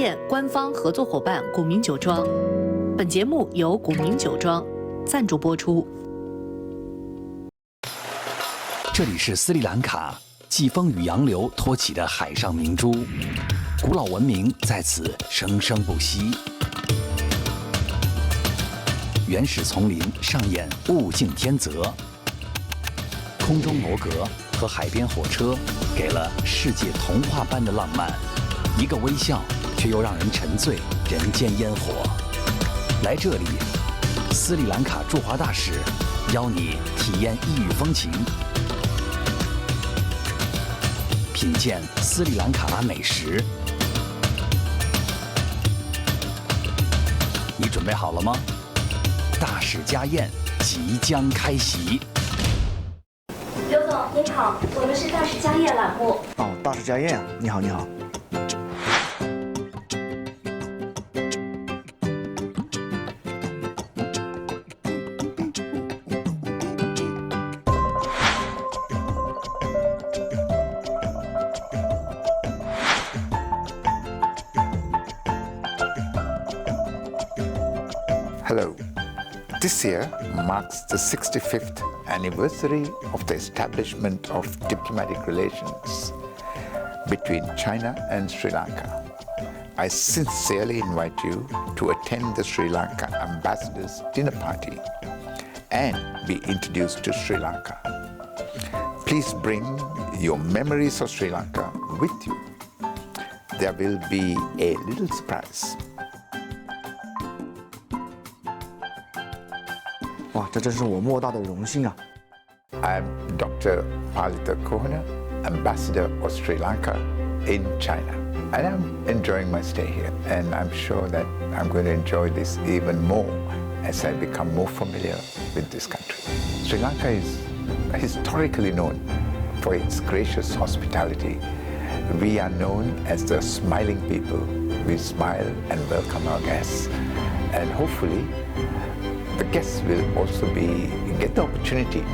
宴官方合作伙伴古茗酒庄。本节目由古茗酒庄赞助播出。这里是斯里兰卡，季风与洋流托起的海上明珠，古老文明在此生生不息。原始丛林上演物竞天择，空中楼阁和海边火车给了世界童话般的浪漫，一个微笑却又让人沉醉人间烟火。来这里，斯里兰卡驻华大使邀你体验异域风情，品鉴斯里兰卡美食。你准备好了吗？大使家宴即将开席。刘总您好，我们是大使家宴栏目。哦，大使家宴啊，你好，你好。Hello. This year marks the 65th anniversary of the establishment of diplomatic relations between China and Sri Lanka. I sincerely invite you to attend the Sri Lanka Ambassador's dinner party and be introduced to Sri Lanka. Please bring your memories of Sri Lanka with you. There will be a little surprise. 哇，这真是我莫大的荣幸啊！ I'm Dr. Palita Kohana, Ambassador of Sri Lanka in China. And I'm enjoying my stay here. And I'm sure that I'm going to enjoy this even more as I become more familiar with this country. Sri Lanka is historically known for its gracious hospitality. We are known as the smiling people. We smile and welcome our guests. And hopefully, the guests will also get the opportunity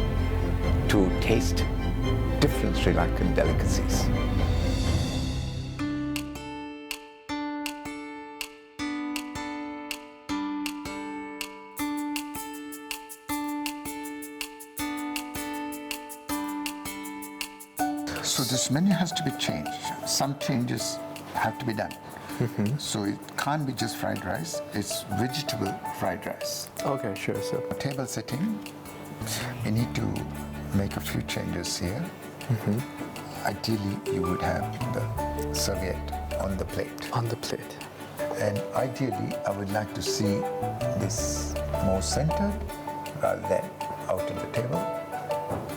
to taste different Sri Lankan delicacies. So this menu has to be changed. Some changes have to be done. So it can't be just fried rice, it's vegetable fried rice. Okay, sure. So Table setting, we need to make a few changes here. Ideally, you would have the serviette on the plate. on the plate. And ideally, I would like to see this more centered rather than out on the table.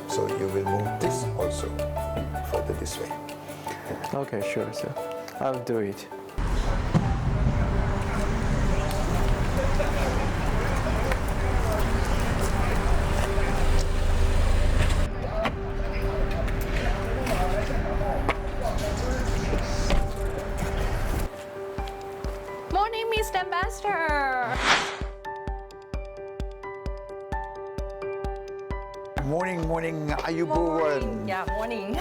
So you will move this also further this way. Okay, sure. So I'll do it. Morning, Mr. Ambassador. Morning, morning, Morning. Ayubowan. Yeah, morning.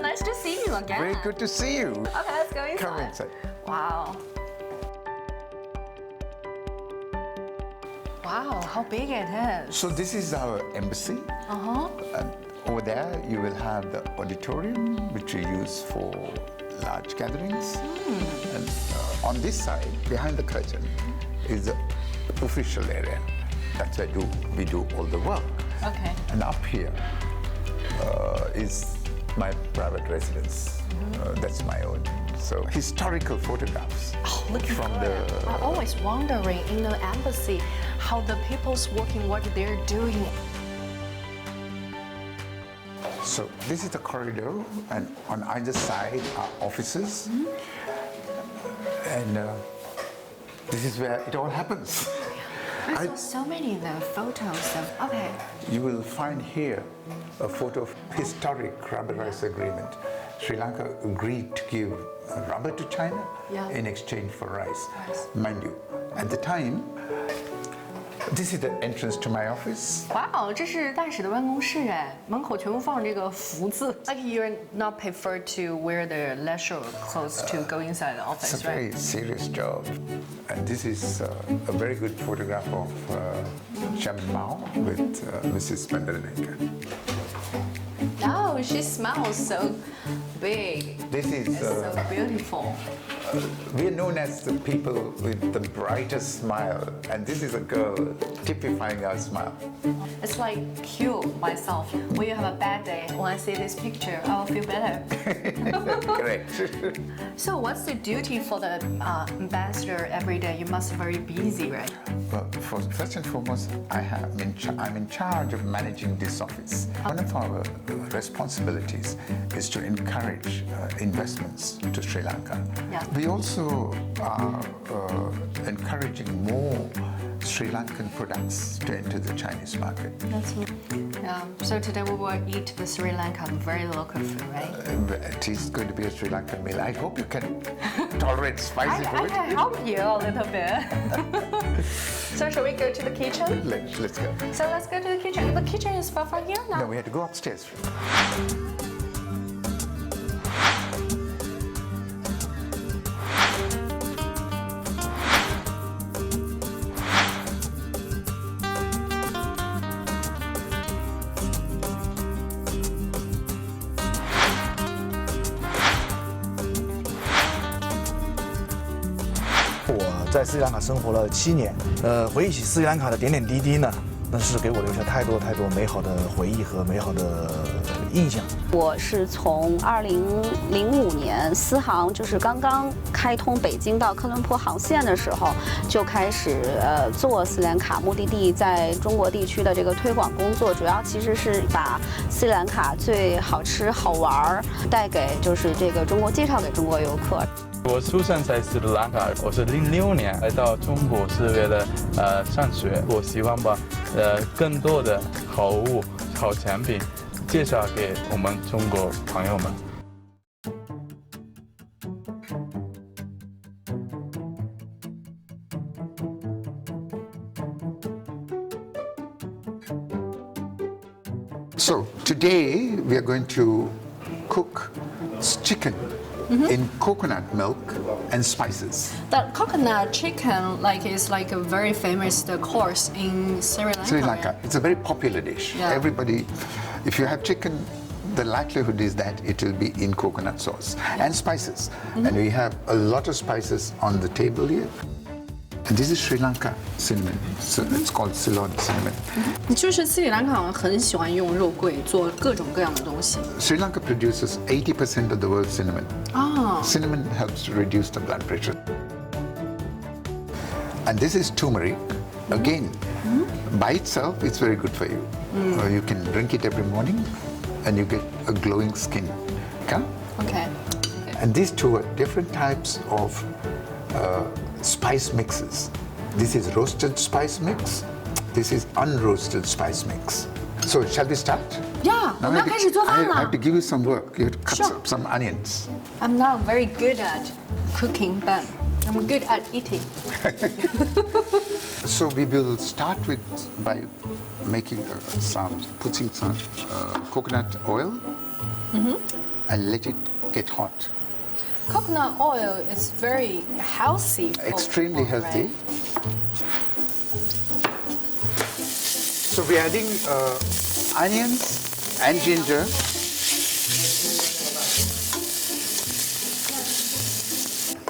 Nice to see you again. Very good to see you. Okay, let's go inside. Come inside. Wow. Wow, how big it is. So this is our embassy. And over there you will have the auditorium, which we use for large gatherings. And on this side, behind the curtain, is the official area. That's where we do all the work. Okay. And up here is my private residence. That's my own. So historical photographs Looking from good. the. I'm always wondering in the embassy how the people's working, what they're doing. So this is the corridor, and on either side are offices. And this is where it all happens. I saw so many photos of. Okay. You will find here a photo of historic rubber rice agreement. Sri Lanka agreed to give rubber to China Yeah. in exchange for rice. Rice. Mind you, at the time, This is the entrance to my office. 哇哦，这是大使的办公室哎，门口全部放这个福字。Like you're not prefer to wear the leisure clothes to go inside the It's a office, very right? serious job. And this is a very good photograph of Chairman Mao with Mrs. Lanka. Oh, she smells so big. This is, It's so beautiful. we are known as the people with the brightest smile. And this is a girl typifying our smile. It's like cute myself. When you have a bad day, when I see this picture, I will feel better. Correct. So what's the duty for the ambassador every day? You must be very busy, right? Well, first and foremost, I'm in charge of managing this office. One of our responsibilities is to encourage investments to Sri Lanka. Yeah. We also are encouraging more Sri Lankan products to enter the Chinese market. That's so today we will eat the Sri Lanka very local food, right? It is going to be a Sri Lankan meal. I hope you can tolerate spicy I food. can help you a little bit. So shall we go to the kitchen? Let's go. So let's go to the kitchen. The kitchen is far from here now. No, we have to go upstairs.我在斯里兰卡生活了7年，回忆起斯里兰卡的点点滴滴呢，那是给我留下太多美好的回忆和美好的印象。我是从2005年私航就是刚刚开通北京到科伦坡航线的时候，就开始做斯里兰卡目的地在中国地区的这个推广工作，主要其实是把斯里兰卡最好吃好玩带给就是这个中国介绍给中国游客。我出生在斯里兰卡，我是06年来到中国是为了上学。我希望把更多的好物、好产品介绍给我们中国朋友们。So today we are going to cook chicken in coconut milk and spices. The coconut chicken is like a very famous course in Sri Lanka. Sri Lanka, it's a very popular dish. Yeah. Everybody, if you have chicken, the likelihood is that it will be in coconut sauce and spices. And we have a lot of spices on the table here. And this is Sri Lanka cinnamon. So it's called Ceylon cinnamon. 就是斯里兰卡很喜欢用肉桂做各种各样的东西。 Sri Lanka produces 80% of the world's cinnamon. Ah. Cinnamon helps to reduce the blood pressure. And this is turmeric. Again, by itself, it's very good for you. You can drink it every morning and you get a glowing skin. Okay? Okay. And these two are different types of spice mixes. This is roasted spice mix. This is unroasted spice mix. So shall we start? Yeah, Now 我们要开始做饭 I 了。 have to give you some work. You have to cut Sure. some onions. I'm not very good at cooking, but I'm good at eating. So we will start by making putting some coconut oil and let it get hot. Coconut oil is very healthy. For Extremely people, healthy. right? So we're adding onions and ginger.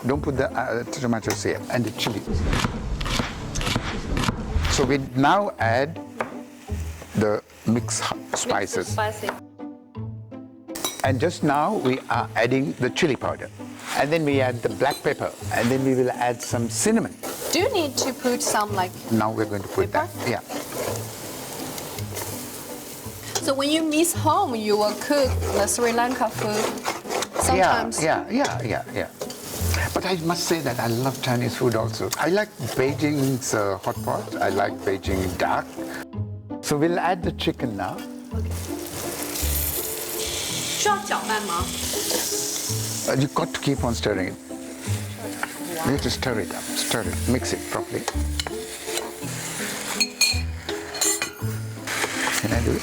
Don't put the tomatoes here, and the chili. So we now add the mixed spices. Spicy. And just now we are adding the chili powder. And then we add the black pepper. And then we will add some cinnamon. Do you need to put some Now we're going to put Pepper? that. Yeah. So when you miss home, you will cook the Sri Lanka food sometimes. Yeah. But I must say that I love Chinese food also. I like Beijing's hot pot. I like Beijing duck. So we'll add the chicken now. 需要搅拌吗？ You got to keep on stirring it. You have to stir it up, stir it, mix it properly. do it.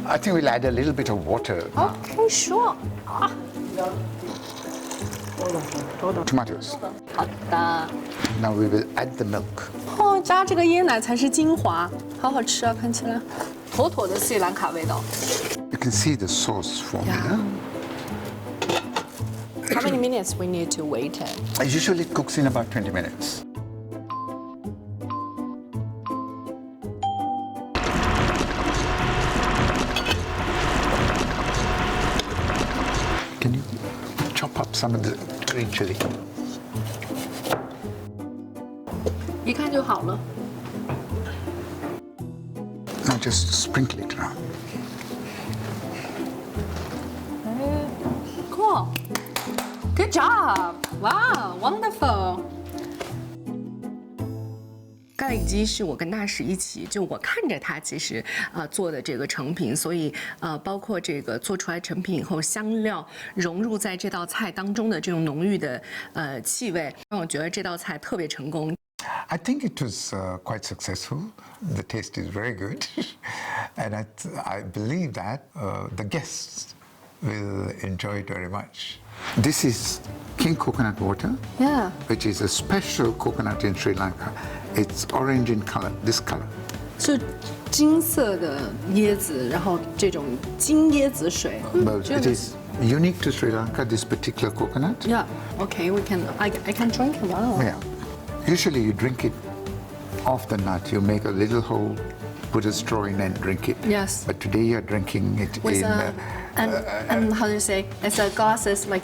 I think we'll add a little bit of water. Okay, sure. Tomatoes. 好的。 Now we will add the milk. 哦，加这个椰奶才是精华，好好吃啊！看起来，妥妥的斯里兰卡味道。 You can see the sauce formula. How many minutes we need to wait it? Usually it cooks in about 20 minutes. Can you chop up some of the green chili? 一看就好了。 Now just sprinkle it around. Cool. Good job. Wow, wonderful. 咖喱鸡是我跟大使一起，就我看着他其实做的这个成品，所以包括这个做出来成品以后，香料融入在这道菜当中的这种浓郁的气味，让我觉得这道菜特别成功。 I think it was quite successful. The taste is very good. And I believe that the guests will enjoy it very much. This is king coconut water, Yeah. which is a special coconut in Sri Lanka. It's orange in color, this color. 是金色的椰子，然后这种金椰子水。 But it is unique to Sri Lanka, this particular coconut. Yeah. Okay, we can. I can drink it. Wow. Yeah. Usually you drink it off the nut. You make a little hole, put a straw in and drink it. Yes. But today you're drinking it With in... and how do you say? It's a glasses like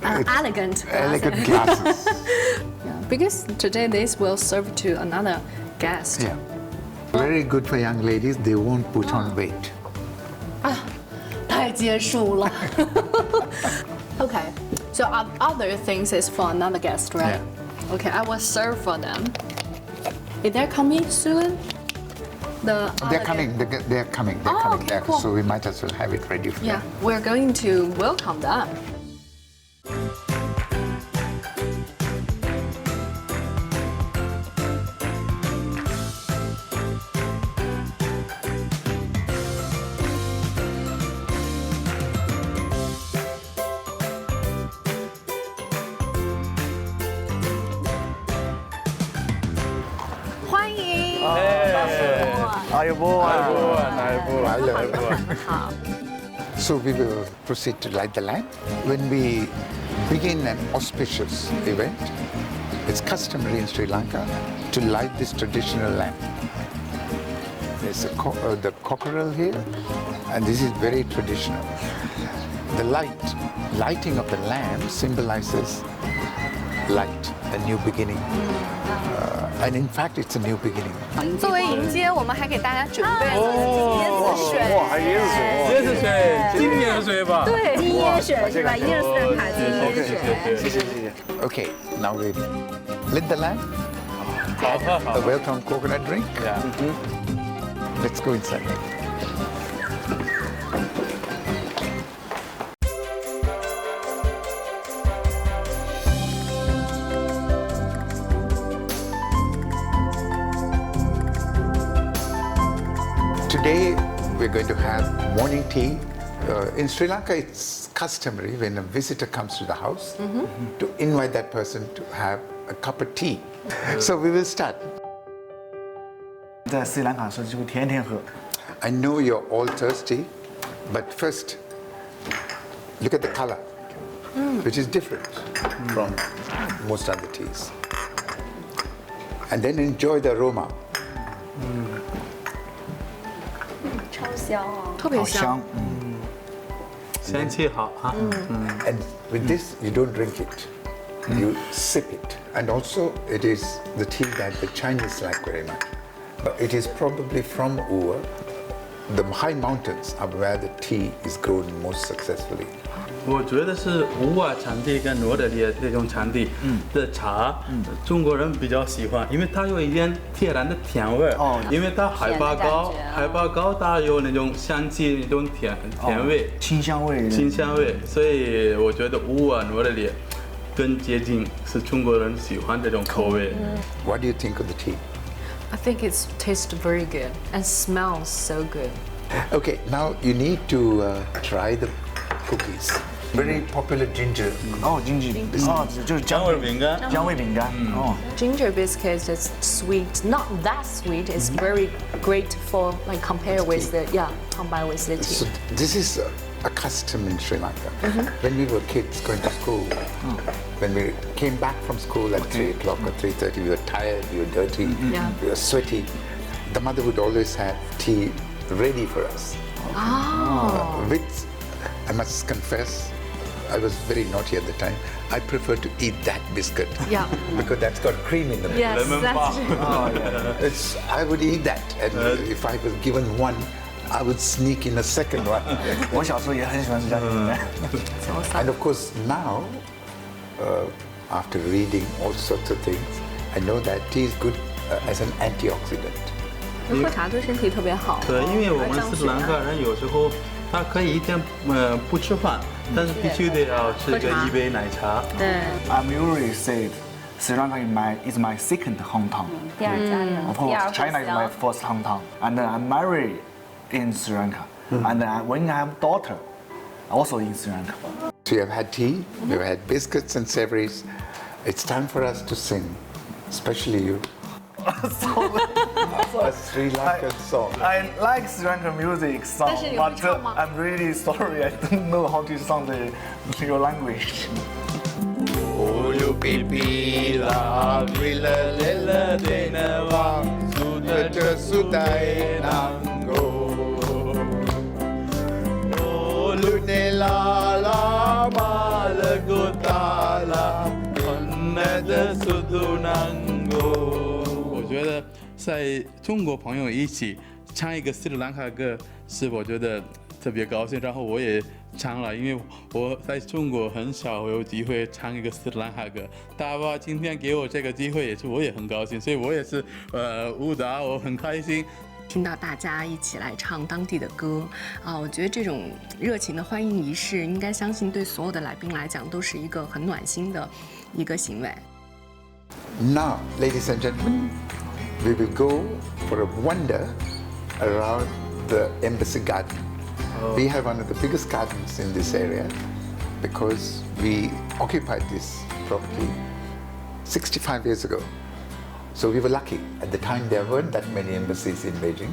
elegant. elegant glasses. Yeah, because today this will serve to another guest. Yeah. Very good for young ladies. They won't put on weight. 太结束了。Okay, so other things is for another guest, right? Yeah. Okay, I will serve for them. Is they coming soon? They're coming. They're coming. They're Oh, coming. okay, There. cool. So we might as well have it ready for Yeah, them. we're going to welcome them. 欢迎。阿尤波，阿尤波。 So we will proceed to light the lamp. When we begin an auspicious event, it's customary in Sri Lanka to light this traditional lamp. There's the cockerel here, and this is very traditional. The lighting of the lamp symbolizes light, a new beginning. And in fact, it's a new beginning. 作为迎接，我们还给大家准备了椰子水。哇，还椰子水，椰子水，金椰水吧。对，金椰水是吧？伊尔斯兰卡金椰水。谢谢谢谢。 Okay, now we lit the lamp. A welcome coconut drink. Yeah. Let's go inside. Today we're going to have morning tea. In Sri Lanka, it's customary when a visitor comes to the house to invite that person to have a cup of tea. So we will start. 在斯里兰卡是几乎天天喝。 I know you're all thirsty, but first, look at the color, which is different from most other teas. And then enjoy the aroma. 超香哦。特别好香香。，香气好啊。 And with this, you don't drink it, you sip it. And also, it is the tea that the Chinese like very much. It is probably from Ua. The high mountains are where the tea is grown most successfully. 我觉得是乌瓦产地跟罗德里的这种产地的茶，中国人比较喜欢，因为它有一点天然的甜味儿。哦因为它海拔高甜的感觉，海拔高它有那种香气，那种甜味、清香味。清香味，所以我觉得乌瓦罗德里更接近是中国人喜欢这种口味。What do you think of the tea? I think it tastes very good and smells so good. Okay, now you need to try the cookies. Very popular ginger. 哦，经济哦，就是姜味饼干。姜味饼干。哦， Ginger biscuits is sweet, not that sweet. It's very great for like compare with the combined with the tea. So this is a custom in Sri Lanka. When we were kids going to school, when we came back from school at 3 o'clock or 3:30, we were tired, we were dirty, we were sweaty. The mother would always have tea ready for us. Which I must confess, I was very naughty at the time. I prefer to eat that biscuit. Yeah. Because that's got cream in the middle. Yes, that's true. I would eat that, and if I was given one, I would sneak in a second one. 我小时候也很喜欢吃姜味饼干。 And of course now, after reading all sorts of things, I know that tea is good as an antioxidant. 喝茶对身体特别好。对，因为我们斯里兰卡人有时候他可以一天不吃饭，但是必须得要吃一杯奶茶。对。I'm usually said Sri Lanka is my second hometown. 第二家园， Of 第二 course, 故 China is my 乡。 first hometown, and I'm married in Sri Lanka. And when I have daughter, also in Sri Lanka. So you have had tea, you have had biscuits and savories. It's time for us to sing, especially you. A Sri Lankan song. I like Sri Lankan music song, 但是你会 but 唱吗？ I'm really sorry I don't know how to sing your language. Ulu pipila vila lela denawang sudata sudai nango. Ulu nelala malagutala kannada sudunango. 我觉得在中国朋友一起唱一个斯里兰卡歌，是我觉得特别高兴。然后我也唱了，因为我在中国很少有机会唱一个斯里兰卡歌。大爸今天给我这个机会，我也很高兴，所以我也是舞蹈，我很开心。听到大家一起来唱当地的歌啊，我觉得这种热情的欢迎仪式，应该相信对所有的来宾来讲都是一个很暖心的一个行为。 Now, ladies and gentlemen, we will go for a wander around the embassy garden. We have one of the biggest gardens in this area because we occupied this property 65 years ago. So we were lucky. At the time, there weren't that many embassies in Beijing.